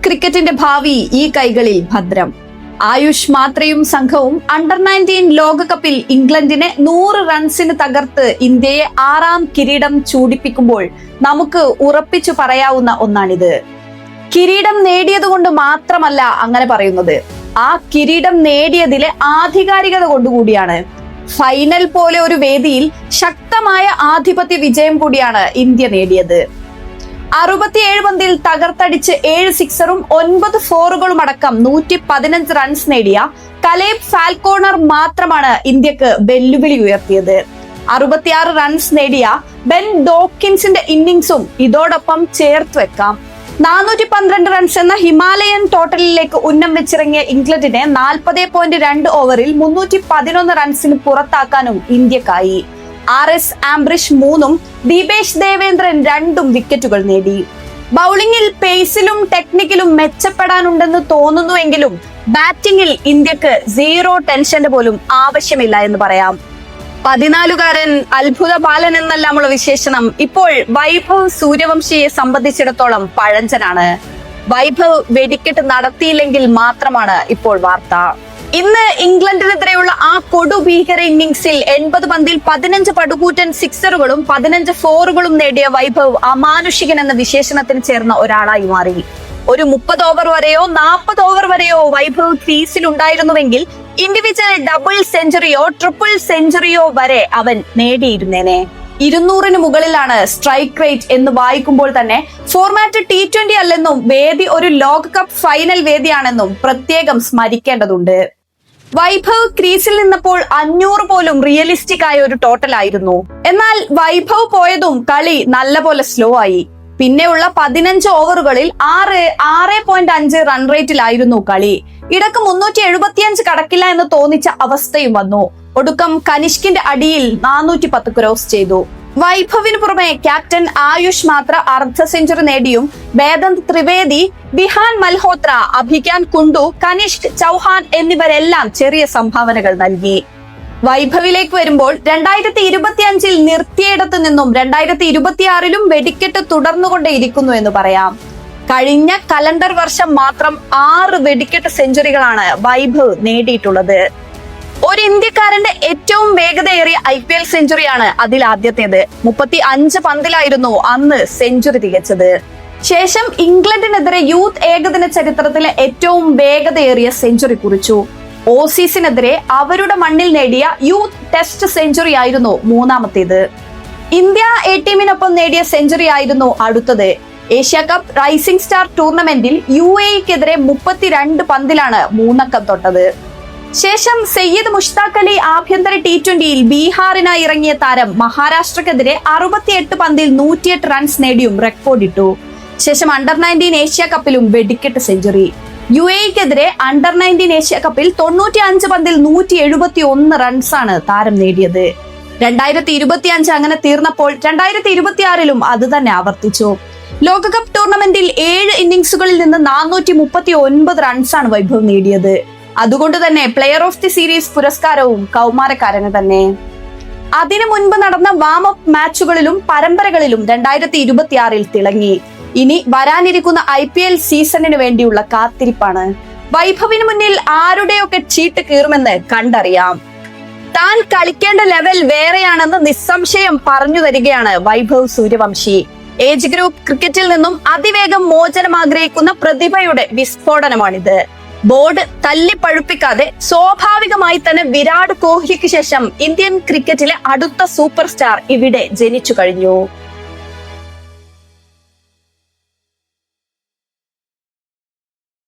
ക്രിക്കറ്റിന്റെ ഭാവി ഈ കൈകളിൽ ഭദ്രം. ആയുഷ് മാത്രയും സംഘവും അണ്ടർ-19 ലോകകപ്പിൽ ഇംഗ്ലണ്ടിനെ 100 റൺസിന് തകർത്ത് ഇന്ത്യയെ 6ാം കിരീടം ചൂടിപ്പിക്കുമ്പോൾ നമുക്ക് ഉറപ്പിച്ചു പറയാവുന്ന ഒന്നാണിത്. കിരീടം നേടിയതുകൊണ്ട് മാത്രമല്ല അങ്ങനെ പറയുന്നത്, ആ കിരീടം നേടിയതിലെ ആധികാരികത കൊണ്ടുകൂടിയാണ്. ഫൈനൽ പോലെ ഒരു വേദിയിൽ ശക്തമായ ആധിപത്യ വിജയം കൂടിയാണ് ഇന്ത്യ നേടിയത്. 67 പന്തിൽ തകർത്തടിച്ച് 7 സിക്സറും 9 ഫോറുകളും അടക്കം 115 റൺസ് നേടിയ കലേബ് ഫാൽക്കോണർ മാത്രമാണ് ഇന്ത്യക്ക് വെല്ലുവിളി ഉയർത്തിയത്. 66 റൺസ് നേടിയ ബെൻ ഡോക്കിൻസിന്റെ ഇന്നിംഗ്സും ഇതോടൊപ്പം ചേർത്ത് വെക്കാം. 412 റൺസ് എന്ന ഹിമാലയൻ ടോട്ടലിലേക്ക് ഉന്നം വെച്ചിറങ്ങിയ ഇംഗ്ലണ്ടിനെ 40.2 ഓവറിൽ 311 റൺസിന് പുറത്താക്കാനും ഇന്ത്യക്കായി. RS ആംബ്രിഷ് 3ഉം ദീപേഷ് ദേവേന്ദ്രൻ 2ഉം വിക്കറ്റുകൾ നേടി. ബൌളിംഗിൽ പേസിലും ടെക്നിക്കലും മെച്ചപ്പെടാനുണ്ടെന്ന് തോന്നുന്നുവെങ്കിലും ബാറ്റിംഗിൽ ഇന്ത്യക്ക് 0 ടെൻഷന്റെ പോലും ആവശ്യമില്ല എന്ന് പറയാം. 14കാരൻ അത്ഭുത ബാലൻ എന്നെല്ലാമുള്ള വിശേഷണം ഇപ്പോൾ വൈഭവ് സൂര്യവംശിയെ സംബന്ധിച്ചിടത്തോളം പഴഞ്ചനാണ്. വൈഭവ് വെടിക്കെട്ട് നടത്തിയില്ലെങ്കിൽ മാത്രമാണ് ഇപ്പോൾ വാർത്ത. ഇന്ന് ഇംഗ്ലണ്ടിനെതിരെയുള്ള ആ കൊടുഭീകര ഇന്നിംഗ്സിൽ 80 പന്തിൽ 15 പടുകൂറ്റൻ സിക്സറുകളും 15 ഫോറുകളും നേടിയ വൈഭവ് അമാനുഷികൻ എന്ന വിശേഷണത്തിന് ചേർന്ന ഒരാളായി മാറി. ഒരു 30 ഓവർ വരെയോ 40 ഓവർ വരെയോ വൈഭവ് ക്രീസിൽ ഉണ്ടായിരുന്നുവെങ്കിൽ ഇൻഡിവിജ്വൽ ഡബിൾ സെഞ്ചുറിയോ ട്രിപ്പിൾ സെഞ്ചുറിയോ വരെ അവൻ നേടിയിരുന്നേനെ. 200-ന് മുകളിലാണ് സ്ട്രൈക്ക് റേറ്റ് എന്ന് വായിക്കുമ്പോൾ തന്നെ ഫോർമാറ്റ് T20 അല്ലെന്നും വേദി ഒരു ലോകകപ്പ് ഫൈനൽ വേദിയാണെന്നും പ്രത്യേകം സ്മരിക്കേണ്ടതുണ്ട്. വൈഭവ് ക്രീസിൽ നിന്നപ്പോൾ 500 പോലും റിയലിസ്റ്റിക് ആയ ഒരു ടോട്ടൽ ആയിരുന്നു. എന്നാൽ വൈഭവ് പോയതും കളി നല്ലപോലെ സ്ലോ ആയി. പിന്നെയുള്ള 15 ഓവറുകളിൽ 6.5 റൺ റേറ്റിലായിരുന്നു കളി. ഇടക്ക് 375 കടക്കില്ല എന്ന് തോന്നിച്ച അവസ്ഥയും വന്നു. ഒടുക്കം കനിഷ്കിന്റെ അടിയിൽ 410 ക്രോസ് ചെയ്തു. വൈഭവിന് പുറമെ ക്യാപ്റ്റൻ ആയുഷ് മാത്ര അർദ്ധ സെഞ്ചുറി നേടിയും വേദന്ത് ത്രിവേദി, വിഹാൻ മൽഹോത്ര, അഭിഗ്യാൻ കുണ്ടു, കനിഷ്ക് ചൗഹാൻ എന്നിവരെല്ലാം ചെറിയ സംഭാവനകൾ നൽകി. വൈഭവിലേക്ക് വരുമ്പോൾ 2025-ൽ നിർത്തിയിടത്തു നിന്നും 2026-ലും വെടിക്കെട്ട് തുടർന്നുകൊണ്ടേയിരിക്കുന്നു എന്ന് പറയാം. കഴിഞ്ഞ കലണ്ടർ വർഷം മാത്രം 6 വെടിക്കെട്ട് സെഞ്ചുറികളാണ് വൈഭവ് നേടിയിട്ടുള്ളത്. ഒരു ഇന്ത്യക്കാരന്റെ ഏറ്റവും വേഗതയേറിയ IPL സെഞ്ചുറിയാണ് അതിൽ ആദ്യത്തേത്. 35 പന്തിലായിരുന്നു അന്ന് സെഞ്ചുറി തികച്ചത്. ശേഷം ഇംഗ്ലണ്ടിനെതിരെ യൂത്ത് ഏകദിന ചരിത്രത്തിലെ ഏറ്റവും വേഗതയേറിയ സെഞ്ചുറി കുറിച്ചു. ഓസീസിനെതിരെ അവരുടെ മണ്ണിൽ നേടിയ യൂത്ത് ടെസ്റ്റ് സെഞ്ചുറി ആയിരുന്നു 3ാമത്തേത്. ഇന്ത്യ A ടീമിനൊപ്പം നേടിയ സെഞ്ചുറി ആയിരുന്നു അടുത്തത്. ഏഷ്യ കപ്പ് റൈസിംഗ് സ്റ്റാർ ടൂർണമെന്റിൽ UAEക്കെതിരെ 32 പന്തിലാണ് 3 അക്കം തൊട്ടത്. ശേഷം സയ്യിദ് മുഷ്താഖ് അലി ആഭ്യന്തര T20-യിൽ ബീഹാറിനായി ഇറങ്ങിയ താരം മഹാരാഷ്ട്രക്കെതിരെ 68 പന്തിൽ 108 റൺസ് നേടിയും റെക്കോർഡിട്ടു. ശേഷം അണ്ടർ-19 ഏഷ്യ കപ്പിലും വെടിക്കെട്ട് സെഞ്ചുറി. UAEക്കെതിരെ അണ്ടർ-19 ഏഷ്യ കപ്പിൽ 95 പന്തിൽ 171 റൺസാണ് താരം നേടിയത്. 2025 അങ്ങനെ തീർന്നപ്പോൾ 2026-ലും അത് തന്നെ ആവർത്തിച്ചു. ലോകകപ്പ് ടൂർണമെന്റിൽ 7 ഇന്നിംഗ്സുകളിൽ നിന്ന് 439 റൺസാണ് വൈഭവ് നേടിയത്. അതുകൊണ്ട് തന്നെ പ്ലെയർ ഓഫ് ദി സീരീസ് പുരസ്കാരവും കൗമാരക്കാരന് തന്നെ. അതിനു മുൻപ് നടന്ന വാം അപ്പ് മാച്ചുകളിലും പരമ്പരകളിലും 2026-ൽ തിളങ്ങി. ഇനി വരാനിരിക്കുന്ന IPL സീസണിന് വേണ്ടിയുള്ള കാത്തിരിപ്പാണ്. വൈഭവിന് മുന്നിൽ ആരുടെയൊക്കെ ചീട്ട് കീറുമെന്ന് കണ്ടറിയാം. താൻ കളിക്കേണ്ട ലെവൽ വേറെയാണെന്ന് നിസ്സംശയം പറഞ്ഞു തരികയാണ് വൈഭവ് സൂര്യവംശി. ഏജ് ഗ്രൂപ്പ് ക്രിക്കറ്റിൽ നിന്നും അതിവേഗം മോചനം ആഗ്രഹിക്കുന്ന പ്രതിഭയുടെ വിസ്ഫോടനമാണിത്. ബോർഡ് തല്ലിപ്പഴുപ്പിക്കാതെ സ്വാഭാവികമായി തന്നെ വിരാട് കോഹ്ലിക്ക് ശേഷം ഇന്ത്യൻ ക്രിക്കറ്റിലെ അടുത്ത സൂപ്പർ സ്റ്റാർ ഇവിടെ ജനിച്ചു കഴിഞ്ഞു.